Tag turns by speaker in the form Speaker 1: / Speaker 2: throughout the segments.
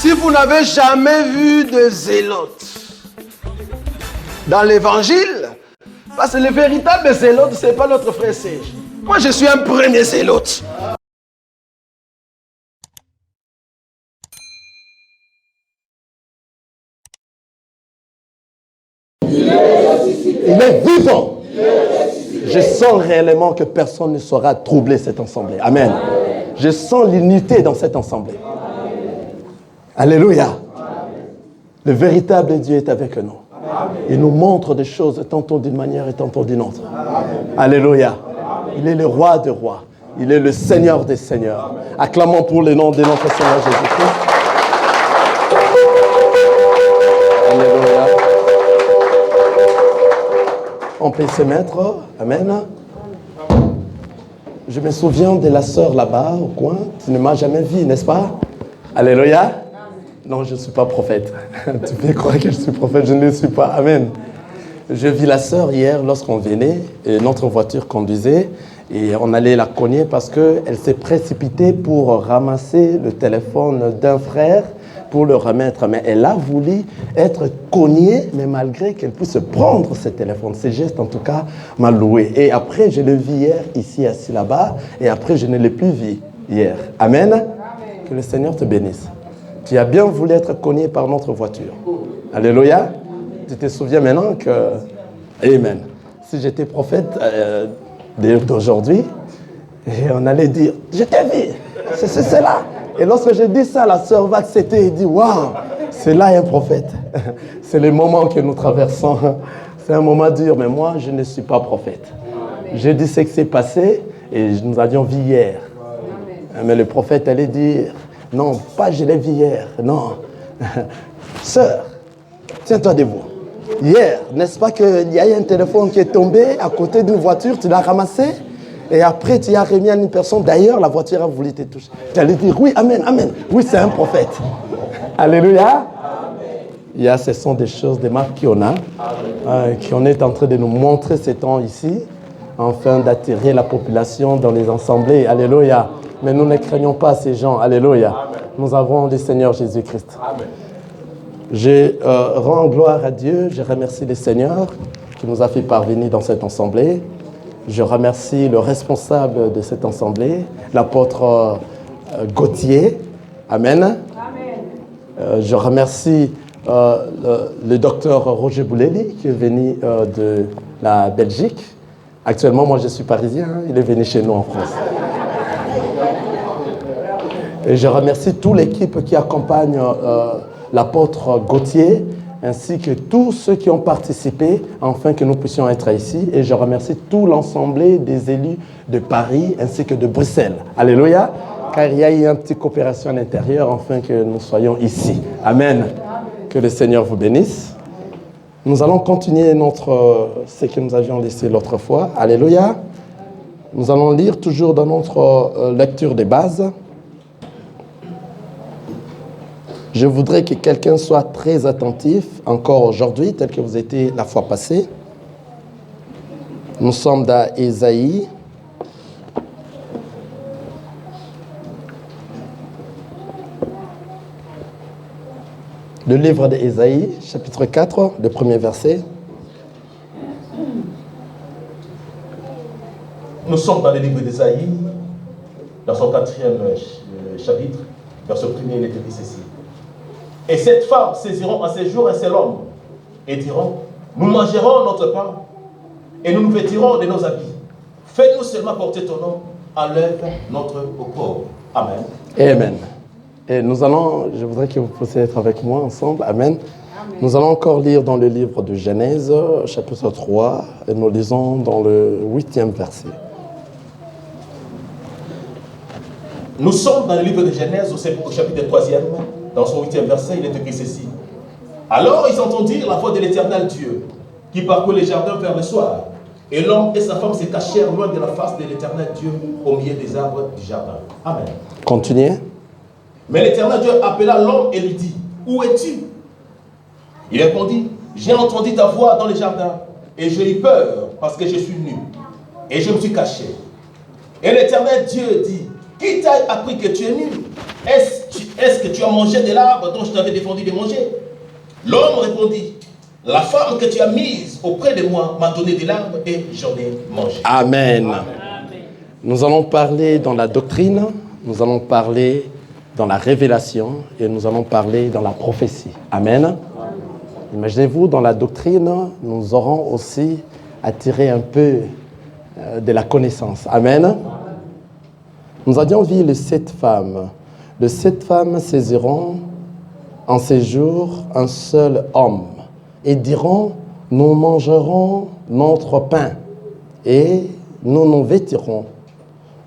Speaker 1: Si vous n'avez jamais vu de zélotes dans l'évangile, parce que le véritable zélote, ce n'est pas notre frère Serge. Moi, je suis un premier zélote. Il est vivant. Je sens réellement que personne ne saura troubler cette assemblée. Amen. Je sens l'unité dans cette assemblée. Alléluia. Le véritable Dieu est avec nous. Il nous montre des choses tantôt d'une manière et tantôt d'une autre. Alléluia. Il est le roi des rois. Il est le Seigneur des seigneurs. Acclamons pour le nom de notre Seigneur Jésus-Christ. Alléluia. On peut se mettre. Amen. Je me souviens de la sœur là-bas au coin. Tu ne m'as jamais vu, n'est-ce pas? Alléluia. Non, je ne suis pas prophète. Tu peux croire que je suis prophète, je ne le suis pas. Amen. Je vis la sœur hier lorsqu'on venait, et notre voiture conduisait, et on allait la cogner parce qu'elle s'est précipitée pour ramasser le téléphone d'un frère pour le remettre. Mais elle a voulu être cognée, mais malgré qu'elle puisse prendre ce téléphone. Ce geste, en tout cas, m'a loué. Et après, je l'ai vu hier, ici, assis là-bas, et après, je ne l'ai plus vu hier. Amen. Amen. Que le Seigneur te bénisse. Tu as bien voulu être cogné par notre voiture. Alléluia. Tu te souviens maintenant que... Amen. Si j'étais prophète d'aujourd'hui, on allait dire, je t'ai vu, c'est cela. Et lorsque je dis ça, la sœur va s'éteindre et dit, waouh, c'est là un prophète. C'est le moment que nous traversons. C'est un moment dur, mais moi, je ne suis pas prophète. J'ai dit ce qui s'est passé et nous avions vu hier. Mais le prophète allait dire, non, pas je l'ai vu hier, non. Sœur, tiens-toi debout. Hier, n'est-ce pas qu'il y a eu un téléphone qui est tombé à côté d'une voiture, tu l'as ramassé et après tu as remis à une personne. D'ailleurs, la voiture a voulu te toucher. Tu allais dire, oui, amen, amen. Oui, c'est un prophète. Alléluia. Il y a, ce sont des choses, des marques qu'on a, qu'on est en train de nous montrer ces temps ici, afin d'attirer la population dans les assemblées. Alléluia. Mais nous ne craignons pas ces gens. Alléluia. Amen. Nous avons le Seigneur Jésus-Christ. Amen. Je rends gloire à Dieu. Je remercie le Seigneur qui nous a fait parvenir dans cette assemblée. Je remercie le responsable de cette assemblée, l'apôtre Gauthier. Amen. Amen. Je remercie le docteur Roger Bouleli qui est venu de la Belgique. Actuellement, moi je suis parisien. Hein, il est venu chez nous en France. Et je remercie toute l'équipe qui accompagne l'apôtre Gauthier, ainsi que tous ceux qui ont participé, afin que nous puissions être ici. Et je remercie tout l'ensemble des élus de Paris, ainsi que de Bruxelles. Alléluia. Car il y a eu une petite coopération à l'intérieur, afin que nous soyons ici. Amen. Que le Seigneur vous bénisse. Nous allons continuer ce que nous avions laissé l'autre fois. Alléluia. Nous allons lire toujours dans notre lecture des bases. Je voudrais que quelqu'un soit très attentif, encore aujourd'hui, tel que vous étiez la fois passée. Nous sommes dans Ésaïe. Le livre d'Ésaïe, chapitre 4, le premier verset.
Speaker 2: Nous sommes dans le livre d'Ésaïe, dans son 4e chapitre, verset 1er, il est écrit ceci. Et cette femme saisiront en ces jours un seul homme et diront, nous mangerons notre pain et nous nous vêtirons de nos habits. Fais-nous seulement porter ton nom, enlève notre pauvre. Amen.
Speaker 1: Amen. Et nous allons, je voudrais que vous puissiez être avec moi ensemble. Amen. Amen. Nous allons encore lire dans le livre de Genèse, chapitre 3, et nous lisons dans le 8e verset.
Speaker 2: Nous sommes dans le livre de Genèse, au chapitre 3e. Dans son 8e verset, il est écrit ceci. Alors ils entendirent la voix de l'Éternel Dieu, qui parcourt les jardins vers le soir. Et l'homme et sa femme se cachèrent loin de la face de l'Éternel Dieu, au milieu des arbres du jardin. Amen.
Speaker 1: Continuez.
Speaker 2: Mais l'Éternel Dieu appela l'homme et lui dit, où es-tu? Il répondit, j'ai entendu ta voix dans le jardin, et j'ai eu peur, parce que je suis nu, et je me suis caché. Et l'Éternel Dieu dit, qui t'a appris que tu es nu? est-ce que tu as mangé de l'arbre dont je t'avais défendu de manger? L'homme répondit, la femme que tu as mise auprès de moi m'a donné de l'arbre et j'en ai mangé.
Speaker 1: Amen. Amen. Nous allons parler dans la doctrine, nous allons parler dans la révélation et nous allons parler dans la prophétie. Amen. Imaginez-vous, dans la doctrine, nous aurons aussi à tirer un peu de la connaissance. Amen. Nous avions vu les 7 femmes. Les 7 femmes saisiront en ces jours un seul homme et diront, nous mangerons notre pain et nous nous vêtirons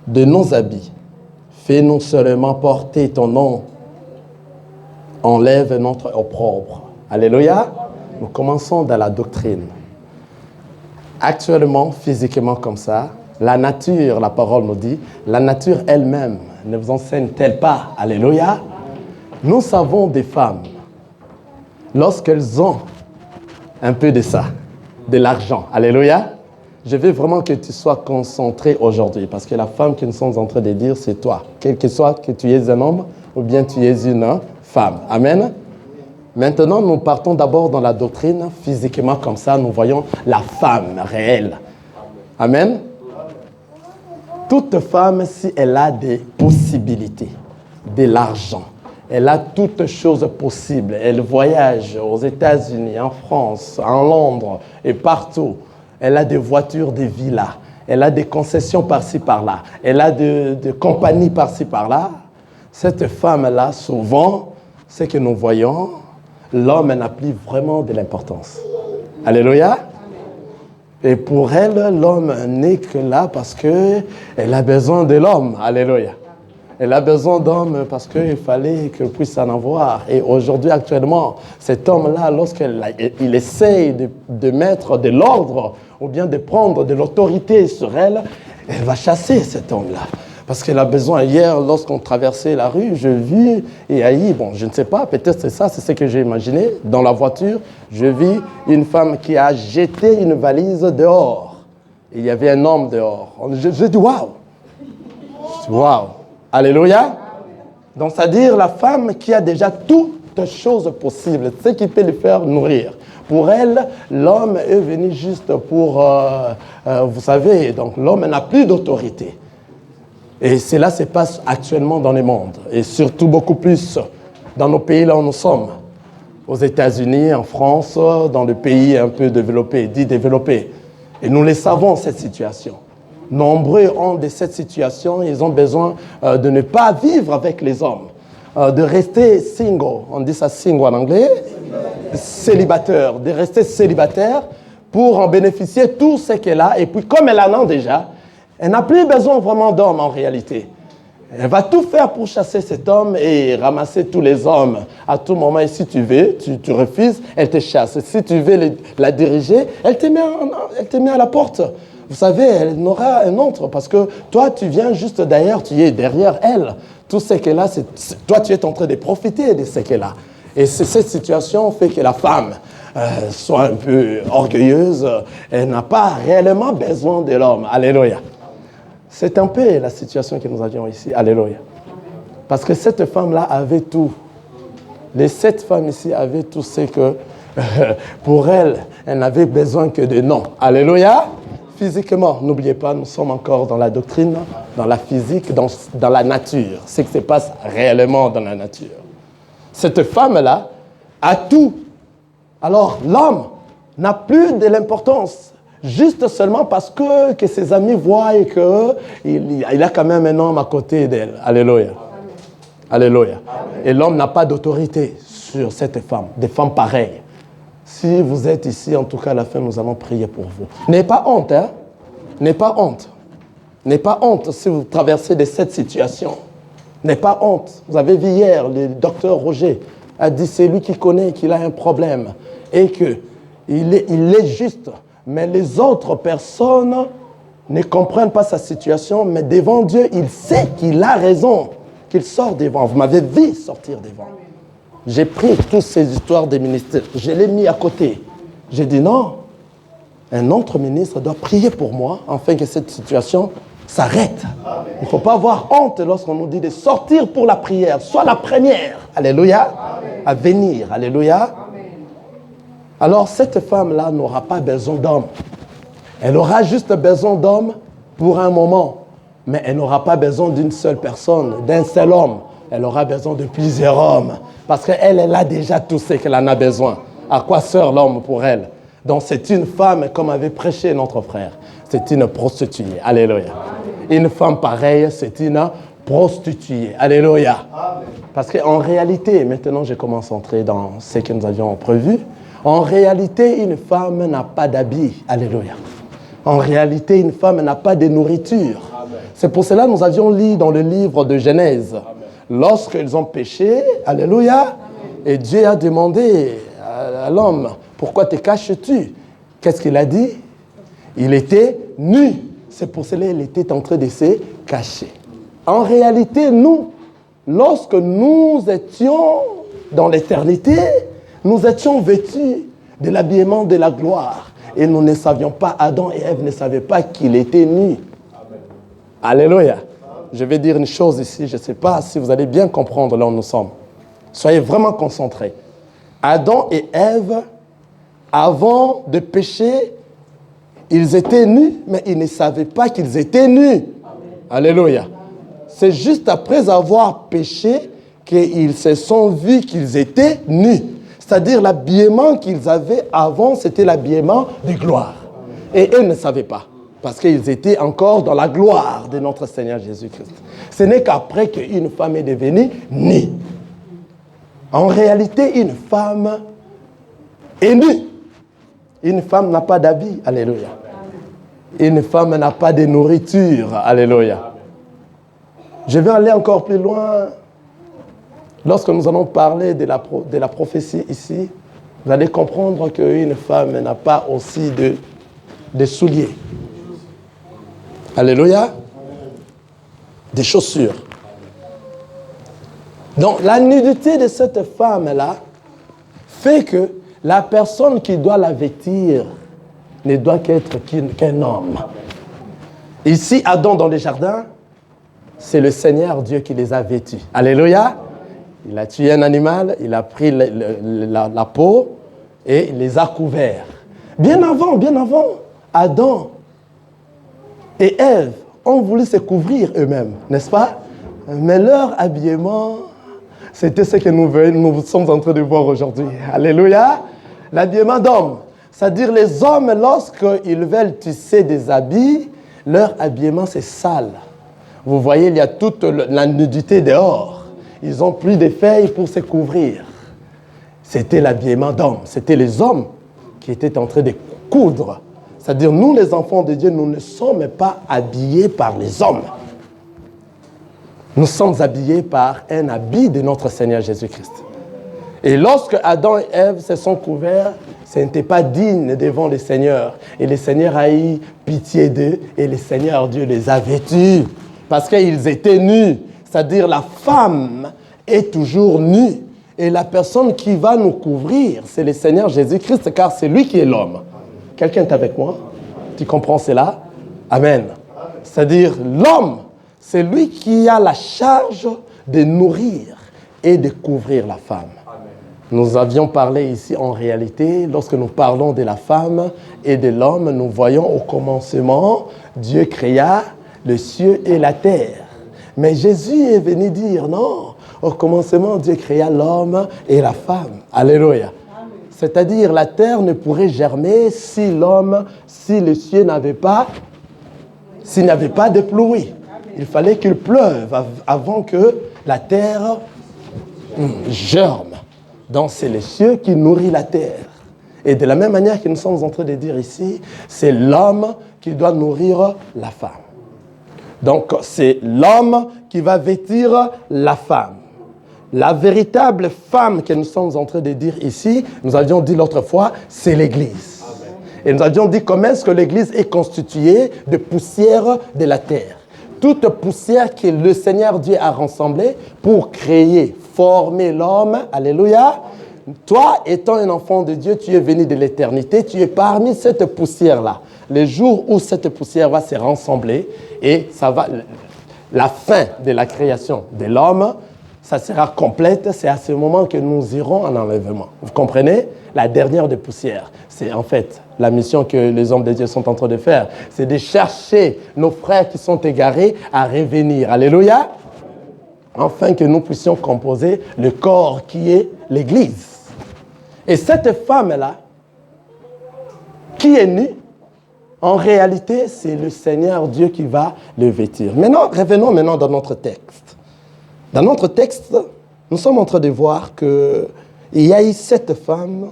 Speaker 1: de nos habits. Fais-nous seulement porter ton nom. Enlève notre opprobre. Alléluia. Nous commençons dans la doctrine. Actuellement, physiquement comme ça, la nature, la parole nous dit, la nature elle-même ne vous enseigne-t-elle pas? Alléluia. Nous savons des femmes, lorsqu'elles ont un peu de ça, de l'argent. Alléluia. Je veux vraiment que tu sois concentré aujourd'hui, parce que la femme que nous sommes en train de dire, c'est toi. Quel que soit que tu es un homme ou bien tu es une femme. Amen. Maintenant, nous partons d'abord dans la doctrine. Physiquement comme ça, nous voyons la femme réelle. Amen. Toute femme, si elle a des possibilités, de l'argent, elle a toutes choses possibles. Elle voyage aux États-Unis, en France, en Londres et partout. Elle a des voitures, des villas. Elle a des concessions par-ci, par-là. Elle a des compagnies par-ci, par-là. Cette femme-là, souvent, ce que nous voyons, l'homme n'a plus vraiment de l'importance. Alléluia. Et pour elle, l'homme n'est que là parce qu'elle a besoin de l'homme. Alléluia. Elle a besoin d'homme parce qu'il fallait qu'elle puisse en avoir. Et aujourd'hui, actuellement, cet homme-là, lorsqu'il essaye de mettre de l'ordre ou bien de prendre de l'autorité sur elle, elle va chasser cet homme-là. Parce qu'elle a besoin. Hier, lorsqu'on traversait la rue, je vis et Aïe, bon, je ne sais pas, peut-être c'est ça, c'est ce que j'ai imaginé. Dans la voiture, je vis une femme qui a jeté une valise dehors. Et il y avait un homme dehors. Je dis, waouh! Waouh! Alléluia! Donc, c'est-à-dire la femme qui a déjà toutes choses possibles, ce qui peut lui faire nourrir. Pour elle, l'homme est venu juste pour, vous savez, donc l'homme n'a plus d'autorité. Et cela se passe actuellement dans le monde, et surtout beaucoup plus dans nos pays là où nous sommes, aux États-Unis, en France, dans les pays un peu développés, dits développés. Et nous les savons, cette situation. Nombreux ont de cette situation, ils ont besoin de ne pas vivre avec les hommes, de rester single, on dit ça single en anglais, célibataire, de rester célibataire pour en bénéficier tout ce qu'elle a, et puis comme elle en a déjà, elle n'a plus besoin vraiment d'hommes en réalité. Elle va tout faire pour chasser cet homme et ramasser tous les hommes à tout moment. Et si tu veux, tu refuses, elle te chasse. Si tu veux la diriger, elle te met à la porte. Vous savez, elle n'aura un autre parce que toi, tu viens juste derrière, tu es derrière elle. Tout ce qu'elle a, toi, tu es en train de profiter de ce qu'elle a. Et cette situation fait que la femme soit un peu orgueilleuse. Elle n'a pas réellement besoin de l'homme. Alléluia. C'est un peu la situation que nous avions ici. Alléluia. Parce que cette femme-là avait tout. Les 7 femmes ici avaient tout ce que, pour elle, elle n'avait besoin que de non. Alléluia. Physiquement, n'oubliez pas, nous sommes encore dans la doctrine, dans la physique, dans la nature. Ce qui se passe réellement dans la nature. Cette femme-là a tout. Alors, l'homme n'a plus de l'importance. Juste seulement parce que ses amis voient qu'il a quand même un homme à côté d'elle. Alléluia. Alléluia. Et l'homme n'a pas d'autorité sur cette femme, des femmes pareilles. Si vous êtes ici, en tout cas à la fin, nous allons prier pour vous. N'ayez pas honte, hein? N'ayez pas honte. N'ayez pas honte si vous traversez de cette situation. N'ayez pas honte. Vous avez vu hier, le docteur Roger a dit c'est lui qui connaît qu'il a un problème et qu'il est juste. Mais les autres personnes ne comprennent pas sa situation, mais devant Dieu, il sait qu'il a raison, qu'il sort devant. Vous m'avez vu sortir devant. J'ai pris toutes ces histoires des ministères, je l'ai mis à côté. J'ai dit non, un autre ministre doit prier pour moi, afin que cette situation s'arrête. Il ne faut pas avoir honte lorsqu'on nous dit de sortir pour la prière. Sois la première, alléluia, à venir, alléluia. Alors cette femme-là n'aura pas besoin d'homme. Elle aura juste besoin d'homme pour un moment. Mais elle n'aura pas besoin d'une seule personne, d'un seul homme. Elle aura besoin de plusieurs hommes. Parce qu'elle a déjà tout ce qu'elle en a besoin. À quoi sert l'homme pour elle? Donc c'est une femme, comme avait prêché notre frère. C'est une prostituée. Alléluia. Une femme pareille, c'est une prostituée. Alléluia. Parce qu'en réalité, maintenant je commence à entrer dans ce que nous avions prévu. En réalité, une femme n'a pas d'habit. Alléluia. En réalité, une femme n'a pas de nourriture. C'est pour cela que nous avions lu dans le livre de Genèse. Lorsqu'ils ont péché, alléluia, et Dieu a demandé à l'homme, pourquoi te caches-tu? Qu'est-ce qu'il a dit? Il était nu. C'est pour cela qu'il était en train de se cacher. En réalité, nous, lorsque nous étions dans l'éternité, nous étions vêtus de l'habillement de la gloire. Et nous ne savions pas, Adam et Ève ne savaient pas qu'il était nu. Alléluia. Je vais dire une chose ici, je ne sais pas si vous allez bien comprendre là où nous sommes. Soyez vraiment concentrés. Adam et Ève, avant de pécher, ils étaient nus, mais ils ne savaient pas qu'ils étaient nus. Alléluia. C'est juste après avoir péché qu'ils se sont vus qu'ils étaient nus. C'est-à-dire l'habillement qu'ils avaient avant, c'était l'habillement de gloire. Et eux ne savaient pas, parce qu'ils étaient encore dans la gloire de notre Seigneur Jésus-Christ. Ce n'est qu'après qu'une femme est devenue nue. En réalité, une femme est nue. Une femme n'a pas d'habit. Alléluia. Une femme n'a pas de nourriture. Alléluia. Je vais aller encore plus loin. Lorsque nous allons parler de la prophétie ici, vous allez comprendre qu'une femme n'a pas aussi de souliers. Alléluia. Des chaussures. Donc la nudité de cette femme-là fait que la personne qui doit la vêtir ne doit qu'être qu'un homme. Ici, Adam dans le jardin, c'est le Seigneur Dieu qui les a vêtus. Alléluia. Il a tué un animal, il a pris la peau et il les a couverts. Bien avant, Adam et Ève ont voulu se couvrir eux-mêmes, n'est-ce pas? Mais leur habillement, c'était ce que nous sommes en train de voir aujourd'hui. Alléluia. L'habillement d'homme. C'est-à-dire les hommes, lorsqu'ils veulent tisser des habits, leur habillement c'est sale. Vous voyez, il y a toute la nudité dehors. Ils ont pris des feuilles pour se couvrir. C'était l'habillement d'homme. C'était les hommes qui étaient en train de coudre. C'est-à-dire, nous, les enfants de Dieu, nous ne sommes pas habillés par les hommes. Nous sommes habillés par un habit de notre Seigneur Jésus-Christ. Et lorsque Adam et Ève se sont couverts, ce n'était pas digne devant le Seigneur. Et le Seigneur a eu pitié d'eux et le Seigneur Dieu les a vêtus parce qu'ils étaient nus. C'est-à-dire la femme est toujours nue. Et la personne qui va nous couvrir, c'est le Seigneur Jésus-Christ, car c'est lui qui est l'homme. Quelqu'un est avec moi? Tu comprends cela? Amen. C'est-à-dire l'homme, c'est lui qui a la charge de nourrir et de couvrir la femme. Nous avions parlé ici en réalité, lorsque nous parlons de la femme et de l'homme, nous voyons au commencement, Dieu créa le ciel et la terre. Mais Jésus est venu dire, non, au commencement, Dieu créa l'homme et la femme. Alléluia. C'est-à-dire, la terre ne pourrait germer si le ciel n'avait pas de pluie. Il fallait qu'il pleuve avant que la terre germe. Donc, c'est le ciel qui nourrit la terre. Et de la même manière que nous sommes en train de dire ici, c'est l'homme qui doit nourrir la femme. Donc, c'est l'homme qui va vêtir la femme. La véritable femme que nous sommes en train de dire ici, nous avions dit l'autre fois, c'est l'Église. Amen. Et nous avions dit comment est-ce que l'Église est constituée de poussière de la terre. Toute poussière que le Seigneur Dieu a rassemblée pour créer, former l'homme, alléluia, toi, étant un enfant de Dieu, tu es venu de l'éternité, tu es parmi cette poussière-là. Les jours où cette poussière va se rassembler et ça va, la fin de la création de l'homme, ça sera complète. C'est à ce moment que nous irons en enlèvement. Vous comprenez? La dernière des poussières. C'est en fait la mission que les hommes de Dieu sont en train de faire. C'est de chercher nos frères qui sont égarés à revenir. Alléluia. Afin que nous puissions composer le corps qui est l'Église. Et cette femme-là, qui est nue, en réalité, c'est le Seigneur Dieu qui va le vêtir. Maintenant, revenons maintenant dans notre texte. Dans notre texte, nous sommes en train de voir qu'il y a eu cette femme,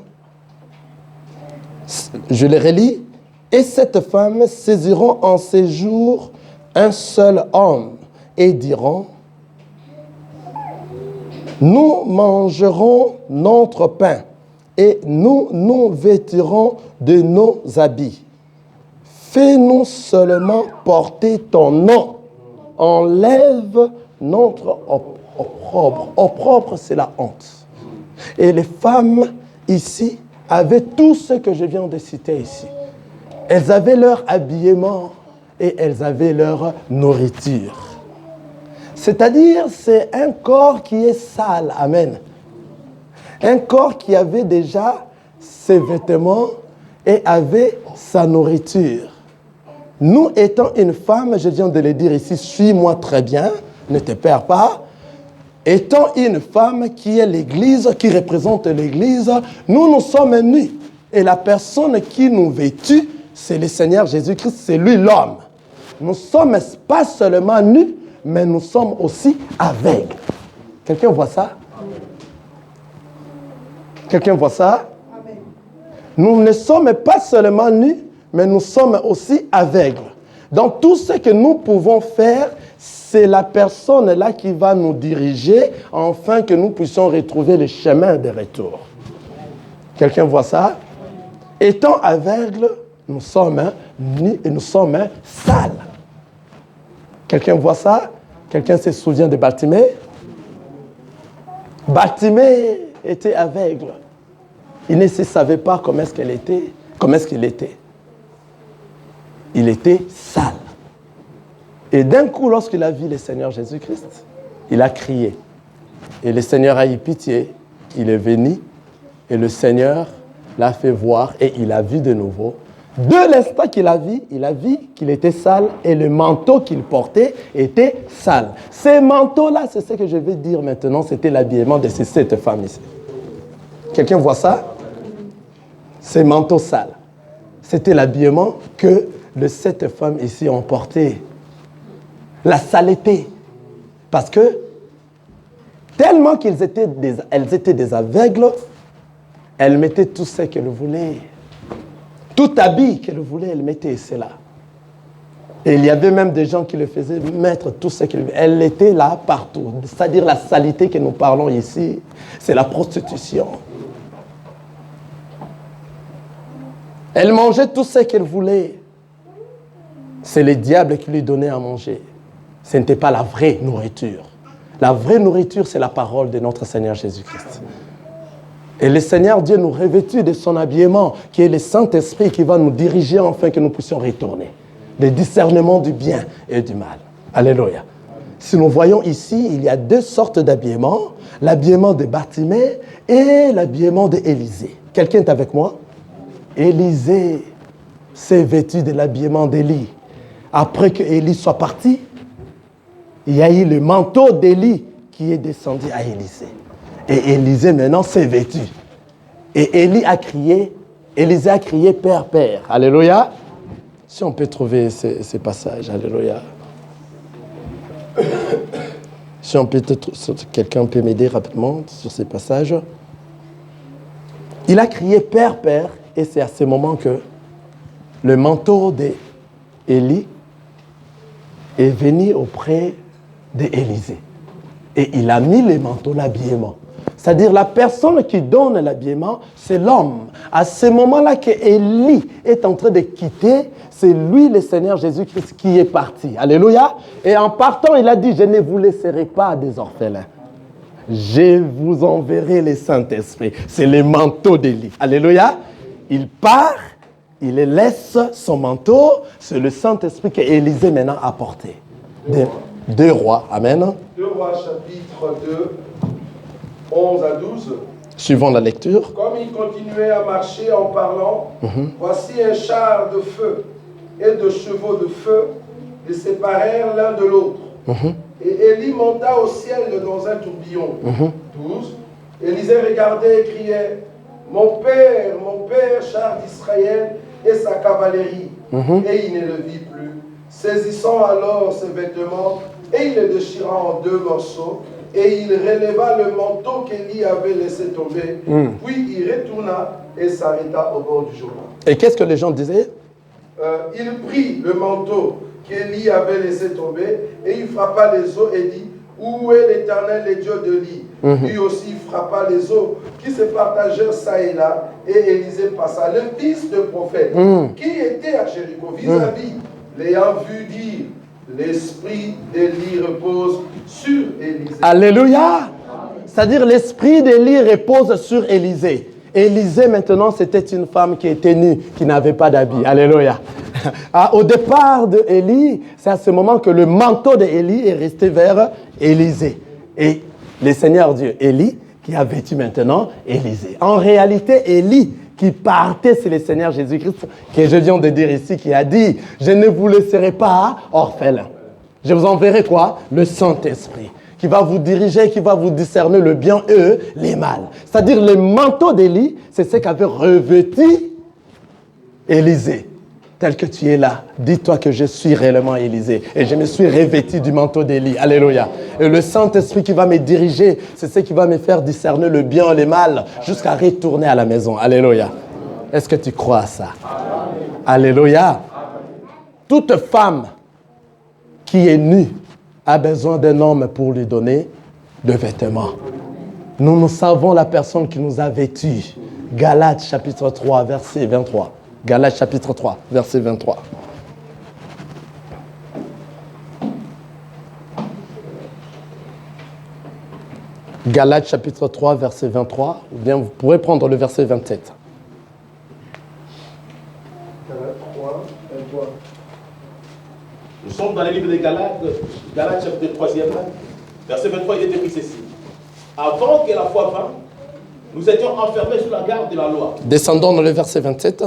Speaker 1: je le relis, et cette femme saisiront en ces jours un seul homme et diront, nous mangerons notre pain et nous nous vêtirons de nos habits. Fais-nous seulement porter ton nom. Enlève notre opprobre. Opprobre, c'est la honte. Et les femmes ici avaient tout ce que je viens de citer ici. Elles avaient leur habillement et elles avaient leur nourriture. C'est-à-dire, c'est un corps qui est sale. Amen. Un corps qui avait déjà ses vêtements et avait sa nourriture. Nous étant une femme, je viens de le dire ici, suis-moi très bien, ne te perds pas. Étant une femme qui est l'Église, qui représente l'Église, nous sommes nus. Et la personne qui nous vêtit, c'est le Seigneur Jésus-Christ, c'est lui l'homme. Nous ne sommes pas seulement nus, mais nous sommes aussi aveugles. Quelqu'un voit ça? Quelqu'un voit ça? Nous ne sommes pas seulement nus, mais nous sommes aussi aveugles. Donc tout ce que nous pouvons faire, c'est la personne là qui va nous diriger afin que nous puissions retrouver le chemin de retour. Quelqu'un voit ça? Étant aveugles, nous sommes nus et nous sommes sales. Quelqu'un voit ça? Quelqu'un se souvient de Bartimée? Bartimée était aveugle. Il ne se savait pas comment est-ce qu'il était. Il était sale. Et d'un coup, lorsqu'il a vu le Seigneur Jésus-Christ, il a crié. Et le Seigneur a eu pitié. Il est venu et le Seigneur l'a fait voir et il a vu de nouveau. De l'instant qu'il a vu qu'il était sale et le manteau qu'il portait était sale. Ces manteaux-là, c'est ce que je vais dire maintenant, c'était l'habillement de ces 7 femmes ici. Quelqu'un voit ça? Ces manteaux sales. C'était l'habillement que les 7 femmes ici ont porté. La saleté. Parce que tellement elles étaient des aveugles, elles mettaient tout ce qu'elles voulaient. Tout habit qu'elle voulait, elle mettait cela. Et il y avait même des gens qui le faisaient mettre tout ce qu'elle voulait. Elle était là partout. C'est-à-dire la saleté que nous parlons ici, c'est la prostitution. Elle mangeait tout ce qu'elle voulait. C'est le diable qui lui donnait à manger. Ce n'était pas la vraie nourriture. La vraie nourriture, c'est la parole de notre Seigneur Jésus-Christ. Et le Seigneur Dieu nous revêtit de son habillement, qui est le Saint-Esprit qui va nous diriger afin que nous puissions retourner. Le discernement du bien et du mal. Alléluia. Si nous voyons ici, il y a 2 sortes d'habillement. L'habillement de Bartimée et l'habillement d'Élisée. Quelqu'un est avec moi? Élisée s'est vêtu de l'habillement d'Élie. Après que Élie soit parti, il y a eu le manteau d'Élie qui est descendu à Élisée. Et Élisée maintenant s'est vêtu. Et Élisée a crié, Père, Père. Alléluia. Si on peut trouver ces passages, Alléluia. Si on peut, quelqu'un peut m'aider rapidement sur ces passages. Il a crié Père, Père, et c'est à ce moment que le manteau d'Élie est venu auprès d'Élisée. Et il a mis le manteau, l'habillement. C'est-à-dire la personne qui donne l'habillement, c'est l'homme. À ce moment-là que Élie est en train de quitter, c'est lui, le Seigneur Jésus-Christ, qui est parti. Alléluia. Et en partant, il a dit, je ne vous laisserai pas des orphelins. Je vous enverrai les Saint-Esprit. C'est les manteaux d'Élie. Alléluia. Il part, il laisse son manteau. C'est le Saint-Esprit qu'Élisée maintenant a porté. Deux rois. Amen.
Speaker 3: 2 Rois chapitre 2, 11 à 12.
Speaker 1: Suivant la lecture.
Speaker 3: Comme il continuait à marcher en parlant, voici un char de feu et de chevaux de feu les séparèrent l'un de l'autre. Et Élie monta au ciel dans un tourbillon. 12. Élisée regardait et criait, mon père, char d'Israël et sa cavalerie. Et il ne le vit plus. Saisissant alors ses vêtements, et il les déchira en 2 morceaux, et il releva le manteau qu'Élie avait laissé tomber. Puis il retourna et s'arrêta au bord du Jourdain.
Speaker 1: Et qu'est-ce que les gens disaient?
Speaker 3: Il prit le manteau qu'Élie avait laissé tomber, et il frappa les eaux et dit, où est l'Éternel, le Dieu de Élie? Lui aussi frappa les eaux qui se partagèrent ça et là, et Élisée passa. Le fils de prophète qui était à Jéricho vis-à-vis, l'ayant vu dire, l'esprit d'Élie repose sur Élisée.
Speaker 1: Alléluia. C'est-à-dire l'esprit d'Élie repose sur Élisée. Élisée maintenant c'était une femme qui était nue, qui n'avait pas d'habit. Alléluia. Au départ de Élie, c'est à ce moment que le manteau d'Élie est resté vers Élisée. Et le Seigneur Dieu, Élie, qui a vêtu maintenant Élisée. En réalité, Élie, qui partait, c'est le Seigneur Jésus-Christ, que je viens de dire ici, qui a dit, je ne vous laisserai pas orphelin. Je vous enverrai quoi? Le Saint-Esprit, qui va vous diriger, qui va vous discerner le bien et les mal. C'est-à-dire, le manteau d'Élie, c'est ce qu'avait revêtu Élisée. Tel que tu es là, dis-toi que je suis réellement Élisée et je me suis revêtu du manteau d'Élie. Alléluia. Et le Saint-Esprit qui va me diriger, c'est ce qui va me faire discerner le bien et le mal jusqu'à retourner à la maison. Alléluia. Est-ce que tu crois à ça? Alléluia. Toute femme qui est nue a besoin d'un homme pour lui donner de vêtements. Nous savons la personne qui nous a vêtus. Galates chapitre 3, verset 23. Galates chapitre 3, verset 23. Galates chapitre 3, verset 23. Ou bien vous pourrez prendre le verset 27.
Speaker 3: Galates 3, 23.
Speaker 2: Nous sommes dans les livres de Galates chapitre 3, verset 23, il est écrit ceci. Avant que la foi vînt, nous étions enfermés sous la garde de la loi.
Speaker 1: Descendons dans le verset 27.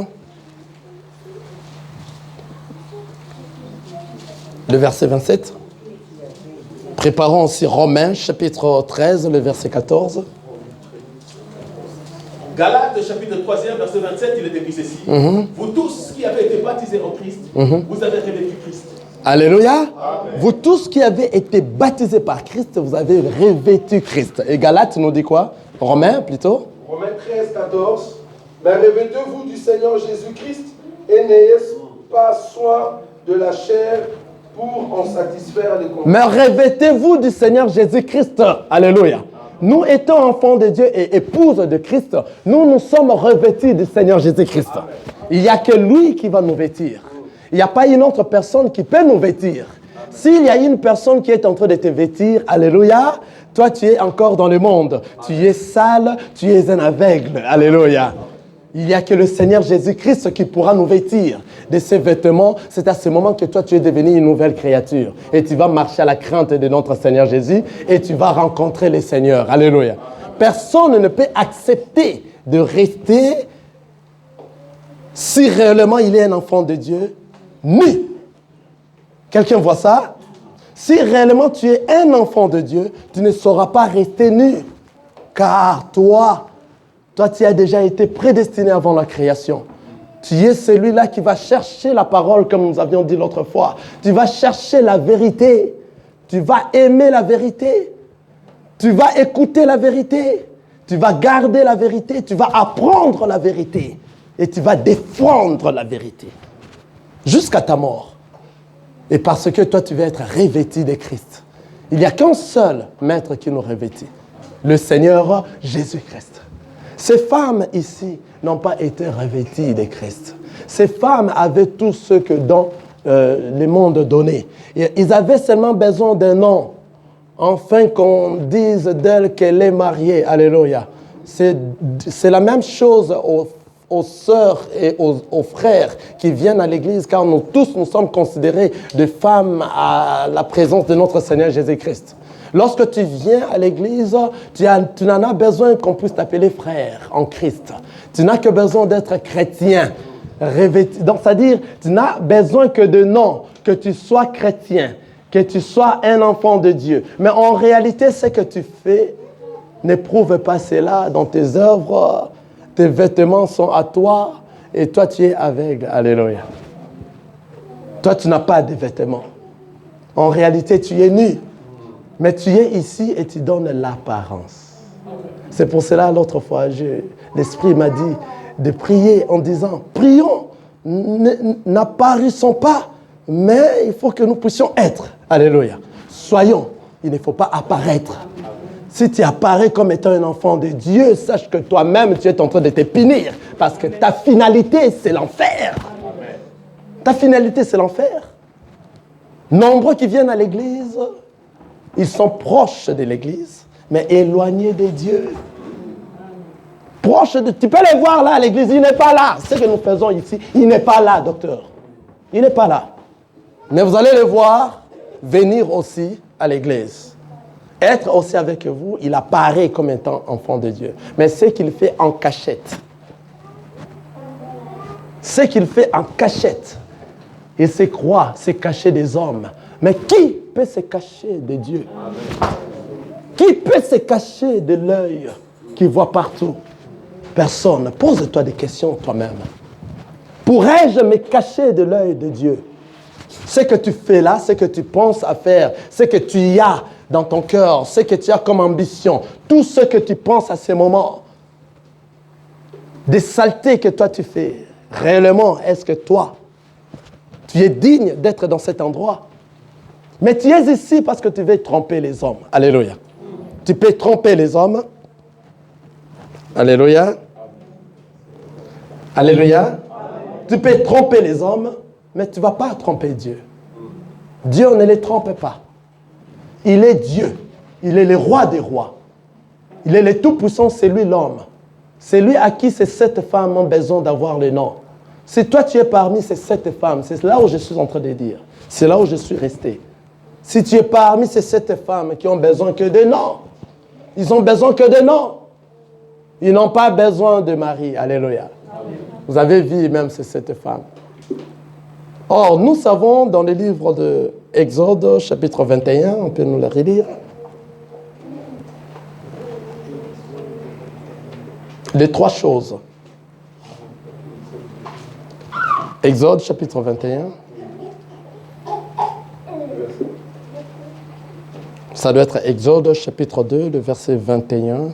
Speaker 1: Le verset 27. Préparons aussi Romains chapitre 13, le verset 14.
Speaker 2: Galates chapitre 3, verset 27, il est écrit ceci. Vous tous qui avez été baptisés en Christ, vous avez revêtu Christ.
Speaker 1: Alléluia. Amen. Vous tous qui avez été baptisés par Christ, vous avez revêtu Christ. Et Galates nous dit quoi? Romains plutôt.
Speaker 3: Romains 13, 14. Mais revêtez-vous du Seigneur Jésus-Christ et n'ayez pas soin de la chair pour en satisfaire les convoitises.
Speaker 1: Mais revêtez-vous du Seigneur Jésus-Christ. Alléluia. Nous étant enfants de Dieu et épouses de Christ, nous sommes revêtus du Seigneur Jésus-Christ. Il n'y a que lui qui va nous vêtir. Il n'y a pas une autre personne qui peut nous vêtir. S'il y a une personne qui est en train de te vêtir, alléluia, toi tu es encore dans le monde. Tu es sale, tu es un aveugle. Alléluia. Il n'y a que le Seigneur Jésus-Christ qui pourra nous vêtir de ces vêtements. C'est à ce moment que toi tu es devenu une nouvelle créature. Et tu vas marcher à la crainte de notre Seigneur Jésus et tu vas rencontrer le Seigneur. Alléluia. Personne ne peut accepter de rester, si réellement il est un enfant de Dieu, nu. Quelqu'un voit ça? Si réellement tu es un enfant de Dieu, tu ne sauras pas rester nu. Car toi, tu as déjà été prédestiné avant la création. Tu es celui-là qui va chercher la parole, comme nous avions dit l'autre fois. Tu vas chercher la vérité. Tu vas aimer la vérité. Tu vas écouter la vérité. Tu vas garder la vérité. Tu vas apprendre la vérité. Et tu vas défendre la vérité. Jusqu'à ta mort. Et parce que toi, tu vas être revêtu de Christ. Il n'y a qu'un seul maître qui nous revêtit. Le Seigneur Jésus-Christ. Ces femmes ici n'ont pas été revêtues de Christ. Ces femmes avaient tout ce que dans le monde donnait. Ils avaient seulement besoin d'un nom enfin qu'on dise d'elle qu'elle est mariée. Alléluia. C'est la même chose aux sœurs et aux frères qui viennent à l'église, car nous tous, nous sommes considérés des femmes à la présence de notre Seigneur Jésus-Christ. Lorsque tu viens à l'église, tu n'en as besoin qu'on puisse t'appeler frère en Christ. Tu n'as que besoin d'être chrétien. Donc, c'est-à-dire, tu n'as besoin que de nom, que tu sois chrétien, que tu sois un enfant de Dieu. Mais en réalité, ce que tu fais n'éprouve pas cela dans tes œuvres. Tes vêtements sont à toi et toi, tu es aveugle. Alléluia. Toi, tu n'as pas de vêtements. En réalité, tu es nu. Mais tu es ici et tu donnes l'apparence. C'est pour cela, l'autre fois, l'Esprit m'a dit de prier en disant, prions, n'apparaissons pas, mais il faut que nous puissions être. Alléluia. Soyons, il ne faut pas apparaître. Si tu apparais comme étant un enfant de Dieu, sache que toi-même, tu es en train de te punir. Parce que ta finalité, c'est l'enfer. Ta finalité, c'est l'enfer. Nombreux qui viennent à l'église, ils sont proches de l'église, mais éloignés de Dieu. Tu peux les voir là à l'église, il n'est pas là. Ce que nous faisons ici, il n'est pas là, docteur. Il n'est pas là. Mais vous allez le voir venir aussi à l'église. Être aussi avec vous, il apparaît comme étant enfant de Dieu. Mais ce qu'il fait en cachette. Ce qu'il fait en cachette. Il se croit, se cacher des hommes. Mais qui peut se cacher de Dieu? Qui peut se cacher de l'œil qui voit partout? Personne. Pose-toi des questions toi-même. Pourrais-je me cacher de l'œil de Dieu? Ce que tu fais là, ce que tu penses à faire, ce que tu y as dans ton cœur, ce que tu as comme ambition, tout ce que tu penses à ces moments, des saletés que toi tu fais, réellement, est-ce que toi, tu es digne d'être dans cet endroit? Mais tu es ici parce que tu veux tromper les hommes. Alléluia. Tu peux tromper les hommes. Alléluia. Alléluia. Tu peux tromper les hommes, mais tu ne vas pas tromper Dieu. Dieu ne les trompe pas. Il est Dieu. Il est le roi des rois. Il est le tout-puissant, c'est lui l'homme. C'est lui à qui ces 7 femmes ont besoin d'avoir le nom. Si toi tu es parmi ces 7 femmes, c'est là où je suis en train de dire. C'est là où je suis resté. Si tu es parmi ces 7 femmes qui ont besoin que de noms, ils ont besoin que de noms. Ils n'ont pas besoin de mari. Alléluia. Vous avez vu même ces 7 femmes. Or, nous savons dans le livre de Exode, chapitre 21, on peut nous le relire. Les 3 choses. Exode, chapitre 21. Ça doit être Exode, chapitre 2, le verset 21.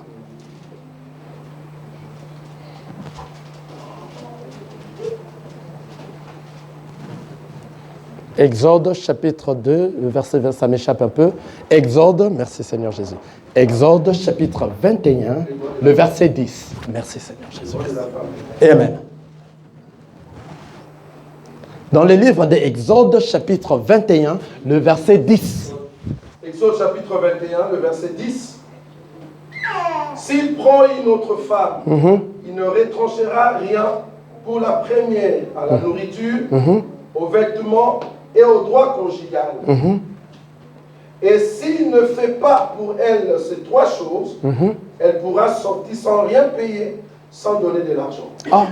Speaker 1: Exode, chapitre 2, le verset, ça m'échappe un peu. Exode, merci Seigneur Jésus. Exode, chapitre 21, le verset 10. Merci Seigneur Jésus. Et amen. Dans le livre d'Exode, chapitre 21, le verset 10.
Speaker 3: Exode, chapitre 21, le verset 10. S'il prend une autre femme, il ne retranchera rien pour la première à la nourriture, aux vêtements et au droit conjugal. Et s'il ne fait pas pour elle ces 3 choses, elle pourra sortir sans rien payer, sans donner de l'argent.
Speaker 1: Ah.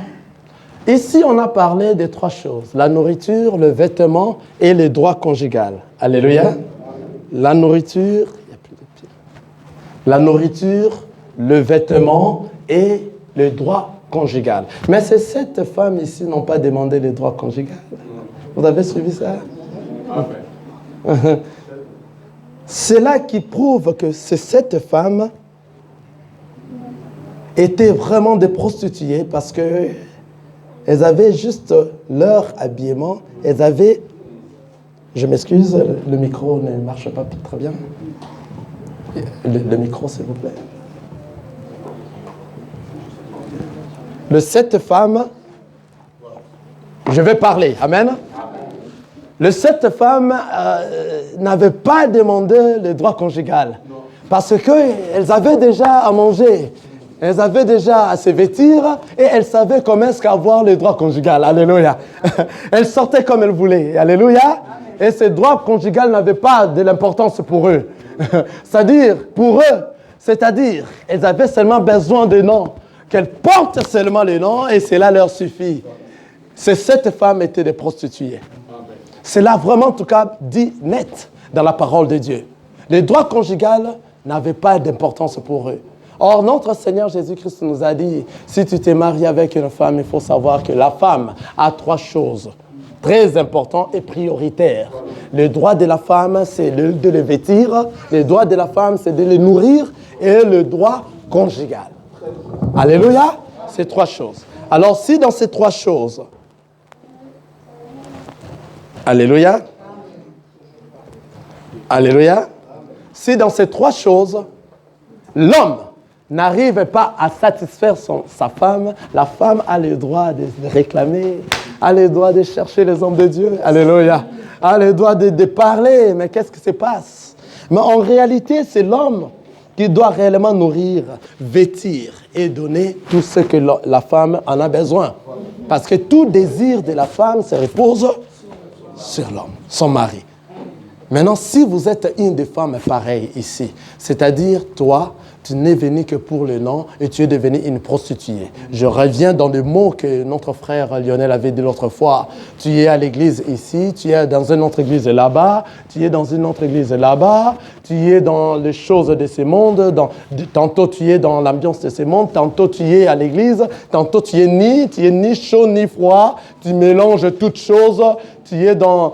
Speaker 1: Ici, on a parlé des 3 choses. La nourriture, le vêtement et le droit conjugal. Alléluia. La nourriture, le vêtement et le droit conjugal. Mais ces 7 femmes ici n'ont pas demandé le droit conjugal. Vous avez suivi ça? C'est là qui prouve que ces 7 femmes étaient vraiment des prostituées parce que elles avaient juste leur habillement. Elles avaient... Je m'excuse, le micro ne marche pas très bien. Le micro, s'il vous plaît. Les 7 femmes, je vais parler. Amen. Les 7 femmes n'avaient pas demandé le droit conjugal. Parce qu'elles avaient déjà à manger. Elles avaient déjà à se vêtir et elles savaient comment est-ce qu'avoir le droit conjugal. Alléluia. Elles sortaient comme elles voulaient. Alléluia. Et ce droit conjugal n'avait pas de l'importance pour eux. C'est-à-dire, pour eux, elles avaient seulement besoin de noms. Qu'elles portent seulement le nom et cela leur suffit. Ces 7 femmes étaient des prostituées. Cela vraiment, en tout cas, dit net dans la parole de Dieu. Le droit conjugal n'avait pas d'importance pour eux. Or, notre Seigneur Jésus-Christ nous a dit, si tu t'es marié avec une femme, il faut savoir que la femme a 3 choses très importantes et prioritaires. Le droit de la femme, c'est de les vêtir. Le droit de la femme, c'est de les nourrir. Et le droit conjugal. Alléluia. Ces 3 choses. Alors, si dans ces 3 choses, alléluia, alléluia, si dans ces 3 choses, l'homme n'arrive pas à satisfaire sa femme, la femme a le droit de réclamer, a le droit de chercher les hommes de Dieu. Alléluia. A le droit de parler. Mais qu'est-ce qui se passe? Mais en réalité, c'est l'homme qui doit réellement nourrir, vêtir et donner tout ce que la femme en a besoin. Parce que tout désir de la femme se repose sur l'homme, son mari. Maintenant, si vous êtes une des femmes pareilles ici, c'est-à-dire toi, tu n'es venu que pour le nom et tu es devenue une prostituée. Je reviens dans le mot que notre frère Lionel avait dit l'autre fois. Tu es à l'église ici, tu es dans une autre église là-bas, tu es dans une autre église là-bas, tu es dans les choses de ce monde, tantôt tu es dans l'ambiance de ce monde, tantôt tu es à l'église, tantôt tu es ni chaud ni froid, tu mélanges toutes choses. Tu es dans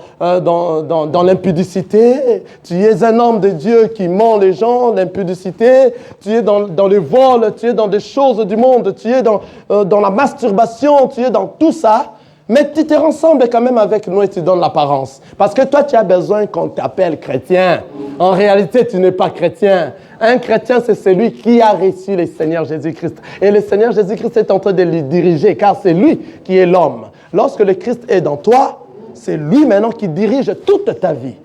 Speaker 1: l'impudicité, tu es un homme de Dieu qui ment les gens, l'impudicité, tu es dans le vol, tu es dans des choses du monde, tu es dans la masturbation, tu es dans tout ça, mais tu te rassembles quand même avec nous et tu donnes l'apparence. Parce que toi, tu as besoin qu'on t'appelle chrétien. En réalité, tu n'es pas chrétien. Un chrétien, c'est celui qui a reçu le Seigneur Jésus-Christ. Et le Seigneur Jésus-Christ est en train de le diriger, car c'est lui qui est l'homme. Lorsque le Christ est dans toi, c'est lui maintenant qui dirige toute ta vie.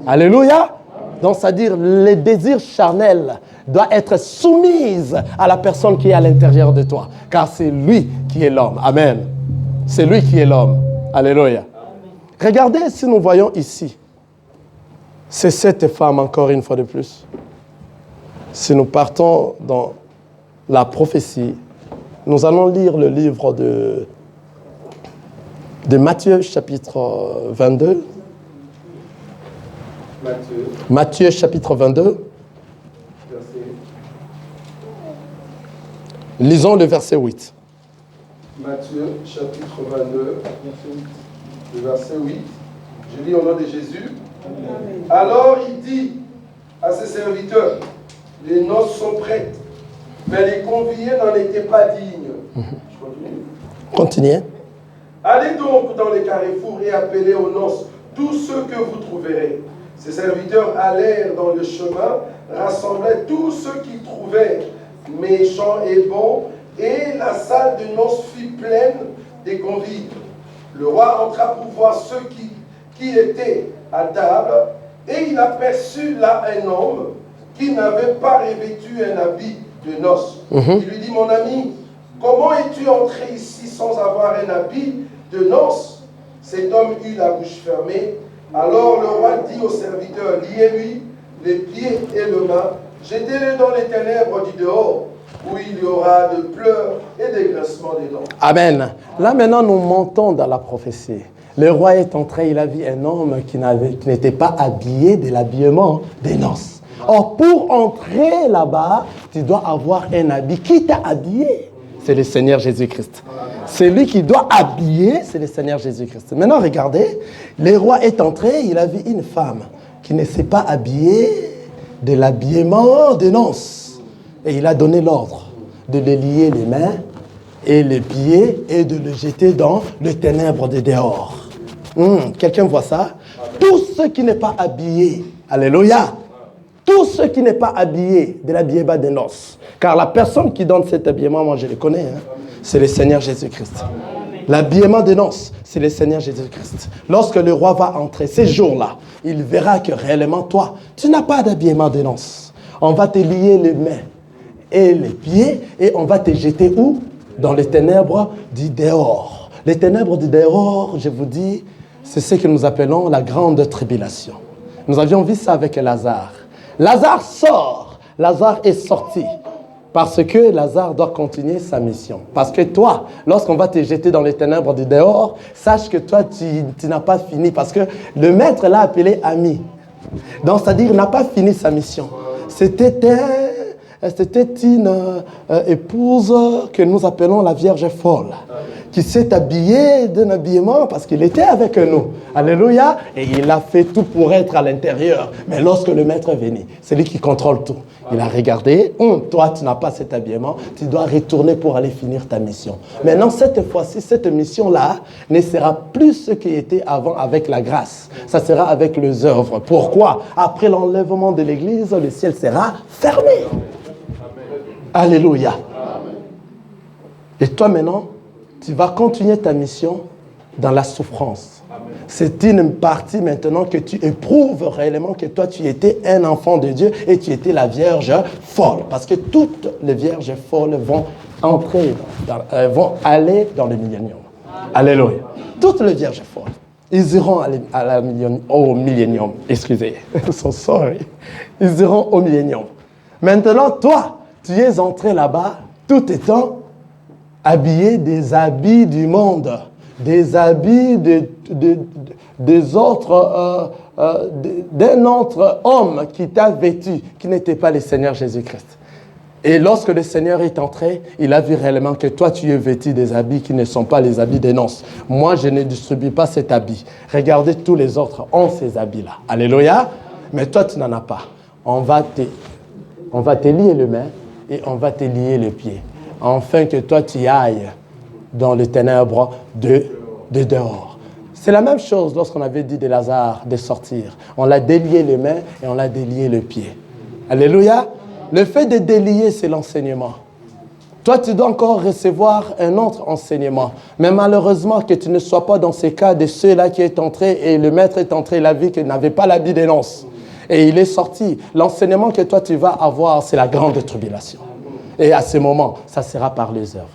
Speaker 1: Alléluia. Donc, c'est-à-dire, les désirs charnels doivent être soumis à la personne qui est à l'intérieur de toi. Car c'est lui qui est l'homme. Amen. C'est lui qui est l'homme. Alléluia. Regardez si nous voyons ici. C'est 7 femmes, encore une fois de plus. Si nous partons dans la prophétie, nous allons lire le livre de Matthieu, chapitre 22. Matthieu, chapitre 22. Lisons le verset 8.
Speaker 3: Matthieu, chapitre 22, le verset 8. Je lis au nom de Jésus. Amen. Alors il dit à ses serviteurs, les noces sont prêtes, mais les conviés n'en étaient pas dignes. Je continue.
Speaker 1: Continuez.
Speaker 3: Allez donc dans les carrefours et appelez aux noces tous ceux que vous trouverez. Ses serviteurs allèrent dans le chemin, rassemblaient tous ceux qu'ils trouvèrent, méchants et bons, et la salle de noces fut pleine des convives. Le roi entra pour voir ceux qui étaient à table, et il aperçut là un homme qui n'avait pas revêtu un habit de noces. Il lui dit, mon ami, comment es-tu entré ici sans avoir un habit de noces? Cet homme eut la bouche fermée. Alors le roi dit aux serviteurs, liez-lui les pieds et les mains, jetez-le dans les ténèbres du dehors, où il y aura de pleurs et des grincements des dents. Amen.
Speaker 1: Là maintenant nous montons dans la prophétie. Le roi est entré, il a vu un homme qui n'était pas habillé de l'habillement des noces. Or pour entrer là-bas, tu dois avoir un habit. Qui t'a habillé? C'est le Seigneur Jésus-Christ. C'est lui qui doit habiller, c'est le Seigneur Jésus-Christ. Maintenant, regardez, le roi est entré, il a vu une femme qui ne s'est pas habillée de l'habillement des noces. Et il a donné l'ordre de le lier les mains et les pieds et de le jeter dans les ténèbres de dehors. Quelqu'un voit ça? Tout ce qui n'est pas habillé, alléluia, tout ce qui n'est pas habillé de l'habillement des noces. Car la personne qui donne cet habillement, moi je le connais, c'est le Seigneur Jésus-Christ. L'habillement des noces, c'est le Seigneur Jésus-Christ. Lorsque le roi va entrer ces jours-là, il verra que réellement toi, tu n'as pas d'habillement des noces. On va te lier les mains et les pieds et on va te jeter où? Dans les ténèbres du dehors. Les ténèbres du dehors, je vous dis, c'est ce que nous appelons la grande tribulation. Nous avions vu ça avec Lazare. Lazare sort. Lazare est sorti. Parce que Lazare doit continuer sa mission. Parce que toi, lorsqu'on va te jeter dans les ténèbres du dehors, sache que toi, tu n'as pas fini. Parce que le maître l'a appelé ami. Donc, c'est-à-dire, il n'a pas fini sa mission. C'était une épouse que nous appelons la Vierge folle, qui s'est habillée d'un habillement parce qu'il était avec nous. Alléluia. Et il a fait tout pour être à l'intérieur. Mais lorsque le maître est venu, c'est lui qui contrôle tout. Il a regardé, toi tu n'as pas cet habillement, tu dois retourner pour aller finir ta mission. Maintenant, cette fois-ci, cette mission-là ne sera plus ce qui était avant avec la grâce. Ça sera avec les œuvres. Pourquoi? Après l'enlèvement de l'Église, le ciel sera fermé. Alléluia. Et toi maintenant, tu vas continuer ta mission dans la souffrance. C'est une partie maintenant que tu éprouves réellement que toi tu étais un enfant de Dieu et tu étais la Vierge folle. Parce que toutes les Vierges folles vont vont aller dans le millénium. Alléluia. Toutes les Vierges folles, ils iront au millénium. Excusez, sorry. Ils iront au millénium. Maintenant, toi, tu es entré là-bas tout étant habillé des habits du monde, des habits des autres, d'un autre homme qui t'a vêtu, qui n'était pas le Seigneur Jésus-Christ. Et lorsque le Seigneur est entré, il a vu réellement que toi, tu es vêtu des habits qui ne sont pas les habits des noces. Moi, je ne distribue pas cet habit. Regardez, tous les autres ont ces habits-là. Alléluia. Mais toi, tu n'en as pas. On va te lier les mains et on va te lier les pieds. Afin que toi, tu ailles dans les ténèbres de dehors. C'est la même chose lorsqu'on avait dit de Lazare de sortir. On l'a délié les mains et on l'a délié les pieds. Alléluia. Le fait de délier, c'est l'enseignement. Toi, tu dois encore recevoir un autre enseignement. Mais malheureusement, que tu ne sois pas dans ces cas de ceux-là qui est entré et le maître est entré, il a vu qu'il n'avait pas l'habit des noces. Et il est sorti. L'enseignement que toi, tu vas avoir, c'est la grande tribulation. Et à ce moment, ça sera par les œuvres.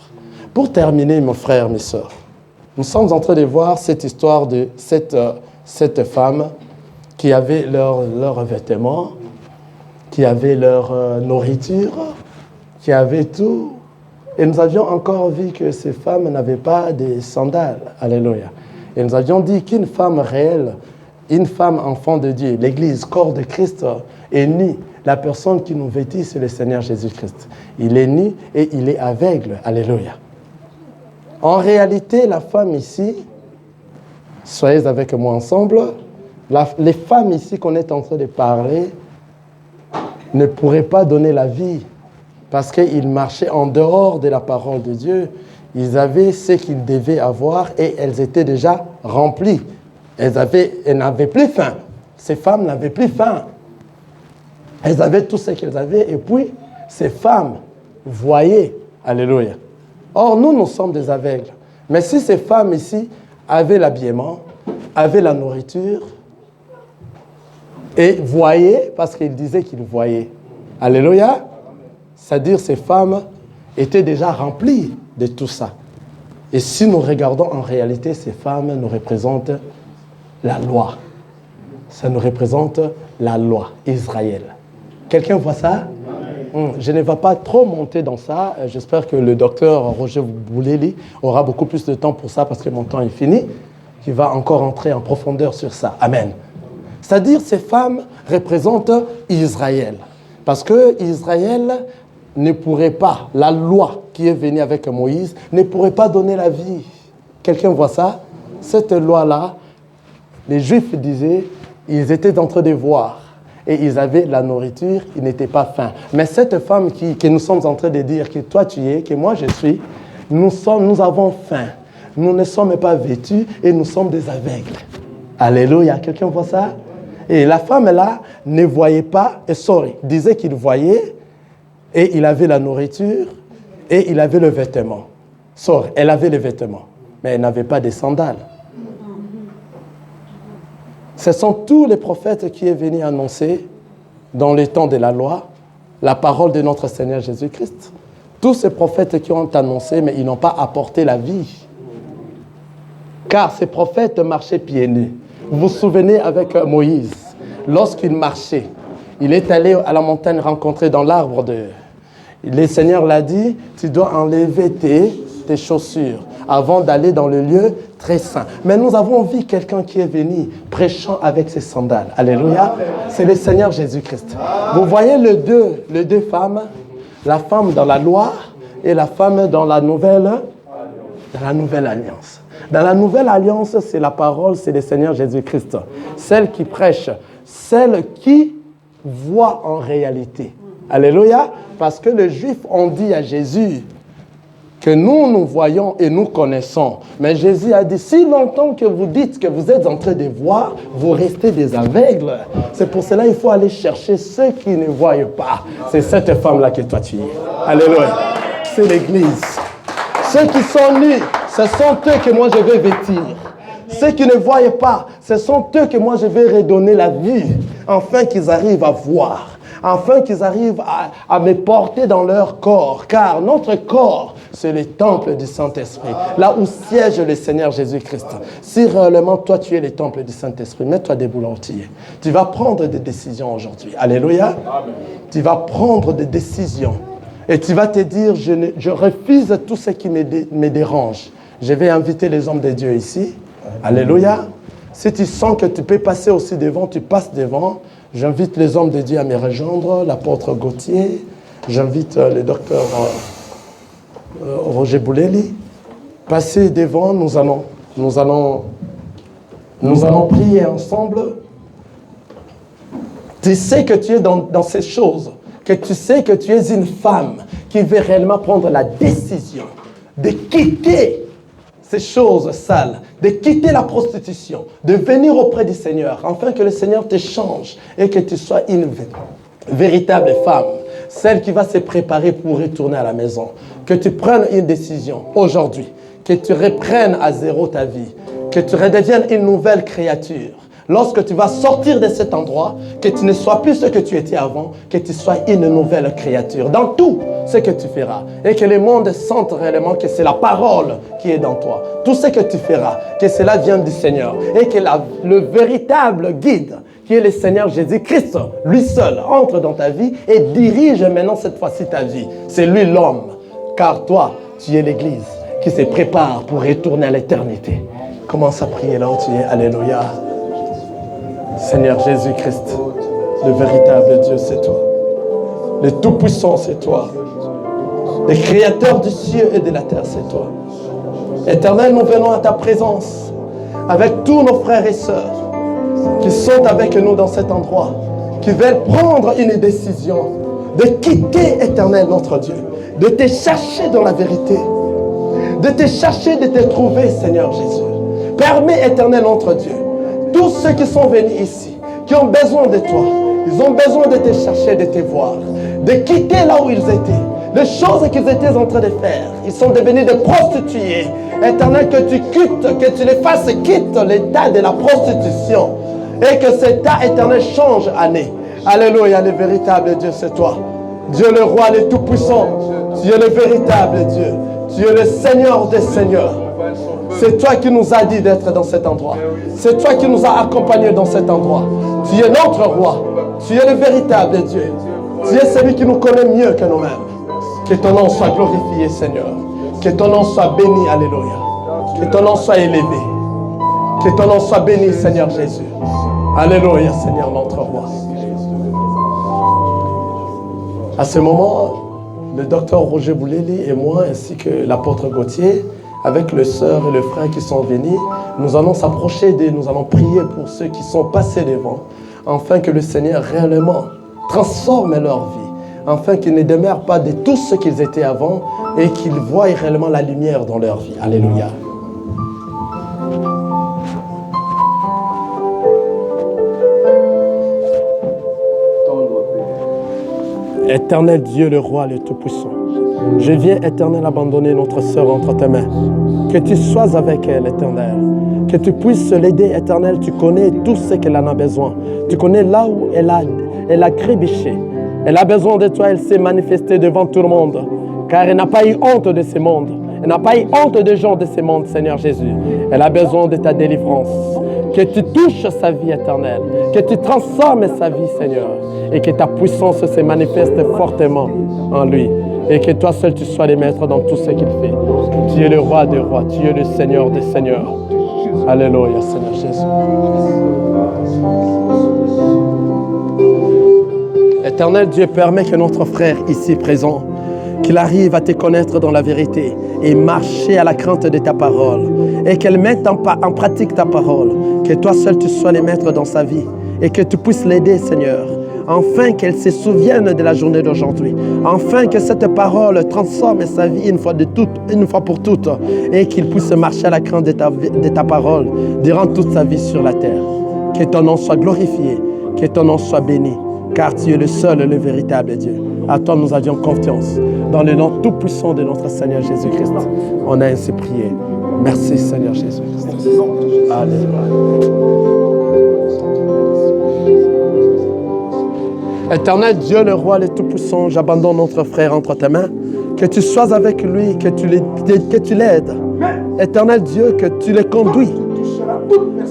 Speaker 1: Pour terminer, mes frères, mes sœurs, nous sommes en train de voir cette histoire de cette femme qui avait leurs vêtements, qui avait leur nourriture, qui avait tout. Et nous avions encore vu que ces femmes n'avaient pas de sandales. Alléluia. Et nous avions dit qu'une femme réelle, une femme enfant de Dieu, l'Église, corps de Christ, est nue. La personne qui nous vêtit, c'est le Seigneur Jésus-Christ. Il est nu et il est aveugle. Alléluia. En réalité, la femme ici, soyez avec moi ensemble, les femmes ici qu'on est en train de parler ne pourraient pas donner la vie parce qu'ils marchaient en dehors de la parole de Dieu. Ils avaient ce qu'ils devaient avoir et elles étaient déjà remplies. Elles n'avaient plus faim. Ces femmes n'avaient plus faim. Elles avaient tout ce qu'elles avaient et puis ces femmes voyaient. Alléluia. Or, nous sommes des aveugles. Mais si ces femmes ici avaient l'habillement, avaient la nourriture et voyaient, parce qu'ils disaient qu'ils voyaient. Alléluia. C'est-à-dire ces femmes étaient déjà remplies de tout ça. Et si nous regardons en réalité, ces femmes nous représentent la loi. Ça nous représente la loi, Israël. Quelqu'un voit ça? Je ne vais pas trop monter dans ça. J'espère que le docteur Roger Bouleli aura beaucoup plus de temps pour ça parce que mon temps est fini. Il va encore entrer en profondeur sur ça. Amen. C'est-à-dire ces femmes représentent Israël. Parce que Israël ne pourrait pas, la loi qui est venue avec Moïse, ne pourrait pas donner la vie. Quelqu'un voit ça? Cette loi-là, les Juifs disaient, ils étaient en train de voir. Et ils avaient la nourriture, ils n'étaient pas faim. Mais cette femme que nous sommes en train de dire que toi tu es, que moi je suis, nous avons faim. Nous ne sommes pas vêtus et nous sommes des aveugles. Alléluia, quelqu'un voit ça? Et la femme là ne voyait pas, disait qu'il voyait et il avait la nourriture et il avait le vêtement. Elle avait le vêtement. mais elle n'avait pas de sandales. Ce sont tous les prophètes qui sont venus annoncer, dans les temps de la loi, la parole de notre Seigneur Jésus-Christ. Tous ces prophètes qui ont annoncé, mais ils n'ont pas apporté la vie. Car ces prophètes marchaient pieds nus. Vous vous souvenez avec Moïse, lorsqu'il marchait, il est allé à la montagne rencontrer dans l'arbre de... Le Seigneur l'a dit, tu dois enlever tes chaussures avant d'aller dans le lieu très saint. Mais nous avons vu quelqu'un qui est venu prêchant avec ses sandales. Alléluia. C'est le Seigneur Jésus-Christ. Vous voyez les deux femmes, la femme dans la loi et la femme dans la nouvelle alliance. Dans la nouvelle alliance, c'est la parole, c'est le Seigneur Jésus-Christ. Celle qui prêche, celle qui voit en réalité. Alléluia. Parce que les Juifs ont dit à Jésus que nous voyons et nous connaissons. Mais Jésus a dit, si longtemps que vous dites que vous êtes en train de voir, vous restez des aveugles. C'est pour cela qu'il faut aller chercher ceux qui ne voient pas. C'est cette femme-là que toi tu es. Alléluia. C'est l'Église. Ceux qui sont nus, ce sont eux que moi je vais vêtir. Ceux qui ne voient pas, ce sont eux que moi je vais redonner la vie, afin qu'ils arrivent à voir. Afin qu'ils arrivent à me porter dans leur corps. Car notre corps, c'est le temple du Saint-Esprit. Là où siège le Seigneur Jésus-Christ. Si réellement, toi, tu es le temple du Saint-Esprit, mets-toi debout là où tu es. Tu vas prendre des décisions aujourd'hui. Alléluia. Amen. Tu vas prendre des décisions. Et tu vas te dire, je refuse tout ce qui me dérange. Je vais inviter les hommes de Dieu ici. Alléluia. Si tu sens que tu peux passer aussi devant, tu passes devant. J'invite les hommes de Dieu à me rejoindre, l'apôtre Gauthier, j'invite le docteur Roger Bouleli. Passez devant, nous allons prier ensemble. Tu sais que tu es dans ces choses, que tu sais que tu es une femme qui veut réellement prendre la décision de quitter ces choses sales, de quitter la prostitution, de venir auprès du Seigneur, afin que le Seigneur te change et que tu sois une véritable femme, celle qui va se préparer pour retourner à la maison. Que tu prennes une décision aujourd'hui, que tu reprennes à zéro ta vie, que tu redeviennes une nouvelle créature. Lorsque tu vas sortir de cet endroit, que tu ne sois plus ce que tu étais avant, que tu sois une nouvelle créature dans tout ce que tu feras. Et que le monde sente réellement que c'est la parole qui est dans toi. Tout ce que tu feras, que cela vient du Seigneur. Et que le véritable guide, qui est le Seigneur Jésus-Christ, lui seul, entre dans ta vie et dirige maintenant cette fois-ci ta vie. C'est lui l'homme. Car toi, tu es l'Église qui se prépare pour retourner à l'éternité. Commence à prier là où tu es. Alléluia. Seigneur Jésus-Christ, le véritable Dieu, c'est toi. Le Tout-Puissant, c'est toi. Le Créateur du ciel et de la terre, c'est toi. Éternel, nous venons à ta présence avec tous nos frères et sœurs qui sont avec nous dans cet endroit, qui veulent prendre une décision de quitter, Éternel, notre Dieu, de te chercher dans la vérité, de te chercher, de te trouver, Seigneur Jésus. Permets, Éternel, notre Dieu, tous ceux qui sont venus ici, qui ont besoin de toi, ils ont besoin de te chercher, de te voir, de quitter là où ils étaient, les choses qu'ils étaient en train de faire. Ils sont devenus des prostituées. Éternel, que tu quittes, que tu les fasses quitter l'état de la prostitution et que cet état éternel change année. Alléluia, le véritable Dieu, c'est toi. Dieu le roi, le tout-puissant. Tu es le véritable Dieu. Tu es le Seigneur des Seigneurs. C'est toi qui nous as dit d'être dans cet endroit. C'est toi qui nous as accompagnés dans cet endroit. Tu es notre roi. Tu es le véritable Dieu. Tu es celui qui nous connaît mieux que nous-mêmes. Que ton nom soit glorifié, Seigneur. Que ton nom soit béni, alléluia. Que ton nom soit élevé. Que ton nom soit béni, Seigneur Jésus. Alléluia, Seigneur, notre roi. À ce moment, le docteur Roger Bouleli et moi, ainsi que l'apôtre Gauthier, avec les sœurs et les frères qui sont venus, nous allons s'approcher d'eux, nous allons prier pour ceux qui sont passés devant, afin que le Seigneur réellement transforme leur vie, afin qu'ils ne demeurent pas de tout ce qu'ils étaient avant et qu'ils voient réellement la lumière dans leur vie. Alléluia. Éternel Dieu, le roi, le Tout-Puissant. Je viens, Éternel, abandonner notre sœur entre tes mains. Que tu sois avec elle, Éternel. Que tu puisses l'aider, Éternel. Tu connais tout ce qu'elle en a besoin. Tu connais là où elle a trébuché. Elle a besoin de toi, elle s'est manifestée devant tout le monde. Car elle n'a pas eu honte de ce monde. Elle n'a pas eu honte des gens de ce monde, Seigneur Jésus. Elle a besoin de ta délivrance. Que tu touches sa vie éternelle. Que tu transformes sa vie, Seigneur. Et que ta puissance se manifeste fortement en lui. Et que toi seul tu sois le maître dans tout ce qu'il fait. Tu es le roi des rois. Tu es le Seigneur des seigneurs. Alléluia, Seigneur Jésus. Éternel Dieu, permet que notre frère ici présent, qu'il arrive à te connaître dans la vérité et marcher à la crainte de ta parole. Et qu'elle mette en pratique ta parole. Que toi seul tu sois le maître dans sa vie. Et que tu puisses l'aider, Seigneur. Enfin qu'elle se souvienne de la journée d'aujourd'hui. Enfin que cette parole transforme sa vie une fois pour toutes. Et qu'il puisse marcher à la crainte de ta parole durant toute sa vie sur la terre. Que ton nom soit glorifié. Que ton nom soit béni. Car tu es le seul, le véritable Dieu. À toi nous avions confiance. Dans le nom tout puissant de notre Seigneur Jésus-Christ. On a ainsi prié. Merci Seigneur Jésus-Christ. Alléluia. Éternel Dieu, le roi, le Tout-Puissant, j'abandonne notre frère entre tes mains. Que tu sois avec lui, que tu l'aides. Éternel Dieu, que tu le conduis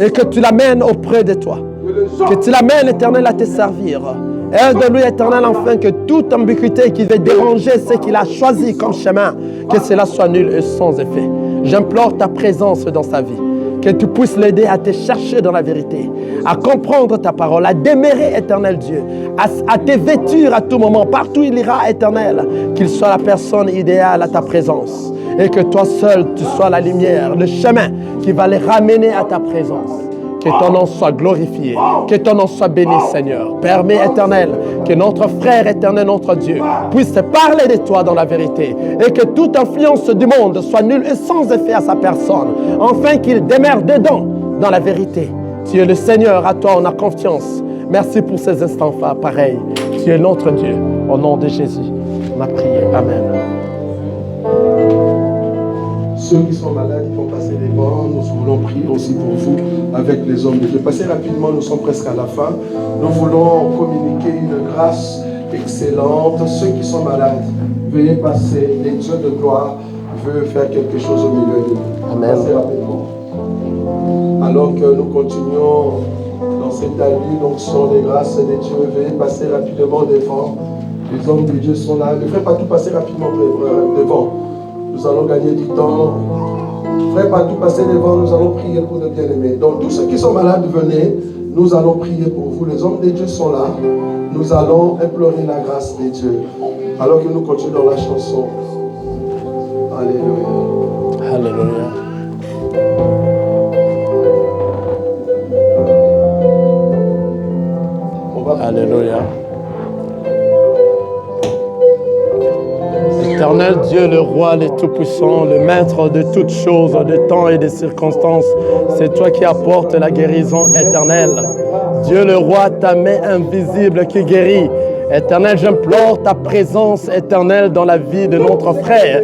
Speaker 1: et que tu l'amènes auprès de toi. Que tu l'amènes, Éternel, à te servir. Aide-lui, Éternel, enfin que toute ambiguïté qui veut déranger ce qu'il a choisi comme chemin, que cela soit nul et sans effet. J'implore ta présence dans sa vie. Que tu puisses l'aider à te chercher dans la vérité, à comprendre ta parole, à demeurer, Éternel Dieu, à te vêtir à tout moment, partout il ira, Éternel, qu'il soit la personne idéale à ta présence. Et que toi seul, tu sois la lumière, le chemin qui va les ramener à ta présence. Que ton nom soit glorifié, que ton nom soit béni, Seigneur. Permets, Éternel, que notre frère éternel, notre Dieu, puisse parler de toi dans la vérité et que toute influence du monde soit nulle et sans effet à sa personne, afin qu'il demeure dedans dans la vérité. Tu es le Seigneur, à toi on a confiance. Merci pour ces instants pareils. Tu es notre Dieu. Au nom de Jésus, on a prié. Amen.
Speaker 3: Ceux qui sont malades, ils vont passer devant. Nous voulons prier aussi pour vous avec les hommes de Dieu. Passez rapidement, nous sommes presque à la fin. Nous voulons communiquer une grâce excellente. Ceux qui sont malades, veuillez passer. Les dieux de gloire veulent faire quelque chose au milieu de nous.
Speaker 1: Amen.
Speaker 3: Passez rapidement. Alors que nous continuons dans cette allure, donc sont les grâces des dieux, veuillez passer rapidement devant. Les hommes de Dieu sont là. Ne faites pas tout passer rapidement devant. Nous allons gagner du temps. Ne faites pas tout passer devant. Nous allons prier pour nos bien-aimés. Donc tous ceux qui sont malades, venez. Nous allons prier pour vous. Les hommes de Dieu sont là. Nous allons implorer la grâce de Dieu. Alors que nous continuons dans la chanson. Alléluia.
Speaker 1: Alléluia. Alléluia. Éternel Dieu, le roi, le tout-puissant, le maître de toutes choses, de temps et de circonstances, c'est toi qui apportes la guérison éternelle. Dieu le roi, ta main invisible qui guérit. Éternel, j'implore ta présence éternelle dans la vie de notre frère.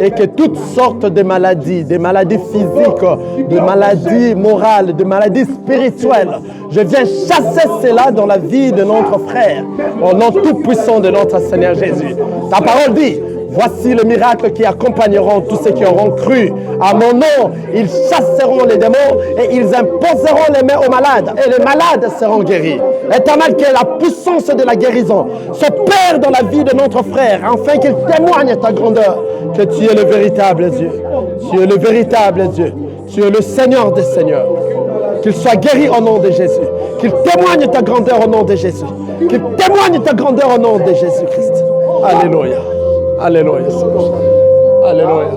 Speaker 1: Et que toutes sortes de maladies physiques, de maladies morales, de maladies spirituelles, je viens chasser cela dans la vie de notre frère, au nom tout-puissant de notre Seigneur Jésus. Ta parole dit, voici le miracle qui accompagneront tous ceux qui auront cru. À mon nom, ils chasseront les démons et ils imposeront les mains aux malades et les malades seront guéris. Éternel, que la puissance de la guérison se perd dans la vie de notre frère, afin qu'il témoigne ta grandeur, que tu es le véritable Dieu. Tu es le véritable Dieu. Tu es le Seigneur des Seigneurs. Qu'il soit guéri au nom de Jésus. Qu'il témoigne ta grandeur au nom de Jésus. Qu'il témoigne ta grandeur au nom de Jésus-Christ. Alléluia. Alléluia. Alléluia.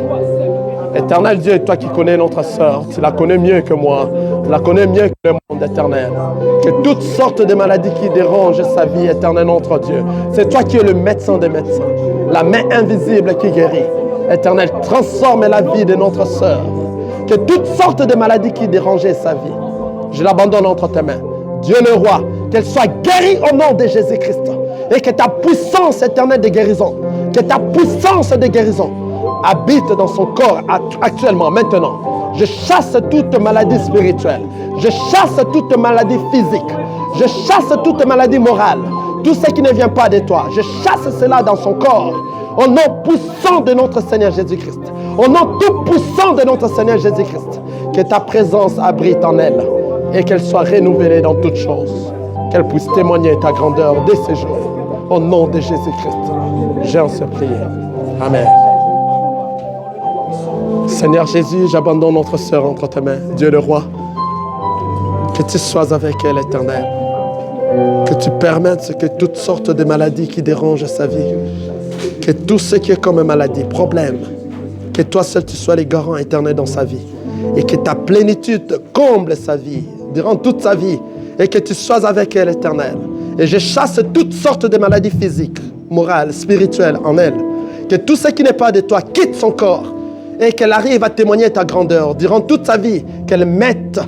Speaker 1: Éternel Dieu, toi qui connais notre sœur, tu la connais mieux que moi, tu la connais mieux que le monde éternel. Que toutes sortes de maladies qui dérangent sa vie, éternel notre Dieu, c'est toi qui es le médecin des médecins, la main invisible qui guérit. Éternel, transforme la vie de notre sœur. Que toutes sortes de maladies qui dérangeaient sa vie, je l'abandonne entre tes mains. Dieu le roi, qu'elle soit guérie au nom de Jésus-Christ. Et que ta puissance éternelle de guérison, que ta puissance de guérison habite dans son corps actuellement, maintenant. Je chasse toute maladie spirituelle. Je chasse toute maladie physique. Je chasse toute maladie morale. Tout ce qui ne vient pas de toi. Je chasse cela dans son corps. Au nom puissant de notre Seigneur Jésus-Christ. Au nom tout puissant de notre Seigneur Jésus-Christ. Que ta présence abrite en elle. Et qu'elle soit renouvelée dans toutes choses. Qu'elle puisse témoigner ta grandeur dès ces jours. Au nom de Jésus-Christ. J'ai en ce prier. Amen. Seigneur Jésus, j'abandonne notre sœur entre tes mains. Dieu le roi. Que tu sois avec elle, Éternel. Que tu permettes que toutes sortes de maladies qui dérangent sa vie, que tout ce qui est comme maladie, problème, que toi seul tu sois les garants éternels dans sa vie et que ta plénitude comble sa vie durant toute sa vie et que tu sois avec elle, Éternel. Et je chasse toutes sortes de maladies physiques, morales, spirituelles en elle. Que tout ce qui n'est pas de toi quitte son corps et qu'elle arrive à témoigner ta grandeur durant toute sa vie, qu'elle mette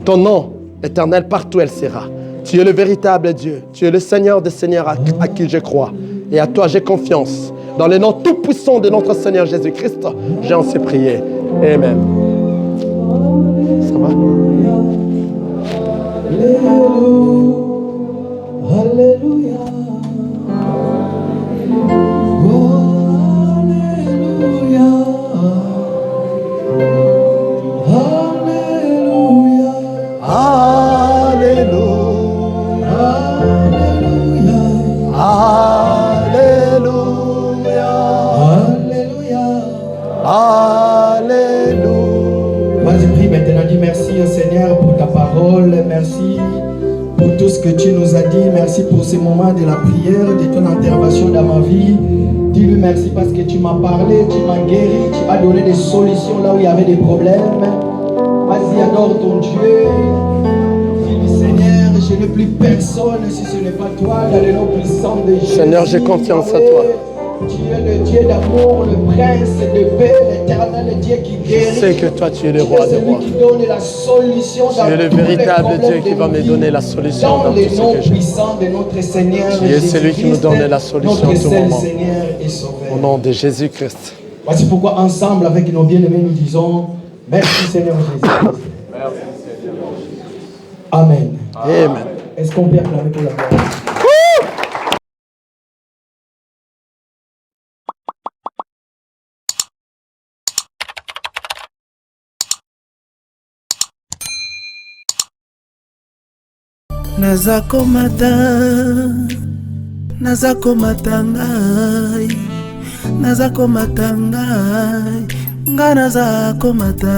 Speaker 1: ton nom, Éternel, partout où elle sera. Tu es le véritable Dieu. Tu es le Seigneur des Seigneurs à qui je crois. Et à toi, j'ai confiance. Dans le nom tout puissant de notre Seigneur Jésus-Christ, j'ai ainsi prié. Amen. Ça va?
Speaker 4: Alléluia. Seigneur, pour ta parole, merci pour tout ce que tu nous as dit, merci pour ces moments de la prière, de ton intervention dans ma vie. Dis-lui merci parce que tu m'as parlé, tu m'as guéri, tu m'as donné des solutions là où il y avait des problèmes. Vas-y, adore ton Dieu. Dis-lui, Seigneur, je n'ai plus personne si ce n'est pas toi, dans le nom puissant de Jésus.
Speaker 1: Seigneur, j'ai confiance en toi.
Speaker 4: Tu es le Dieu d'amour, le prince de paix, l'éternel Dieu qui guérit.
Speaker 1: Je sais que toi, tu es le roi des rois.
Speaker 4: Qui donne la solution
Speaker 1: tu es le véritable Dieu qui va me donner la solution dans tout ce que j'ai.
Speaker 4: De notre Seigneur
Speaker 1: tu es celui qui nous donne la solution en tout moment.
Speaker 4: Seigneur est sauveur.
Speaker 1: Au nom de Jésus-Christ.
Speaker 4: Voici pourquoi ensemble avec nos bien-aimés nous disons merci Seigneur Jésus. Merci Seigneur. Amen.
Speaker 1: Amen.
Speaker 4: Est-ce qu'on peut acclamer pour la gloire?
Speaker 5: nazakomata ngai nga nazakomata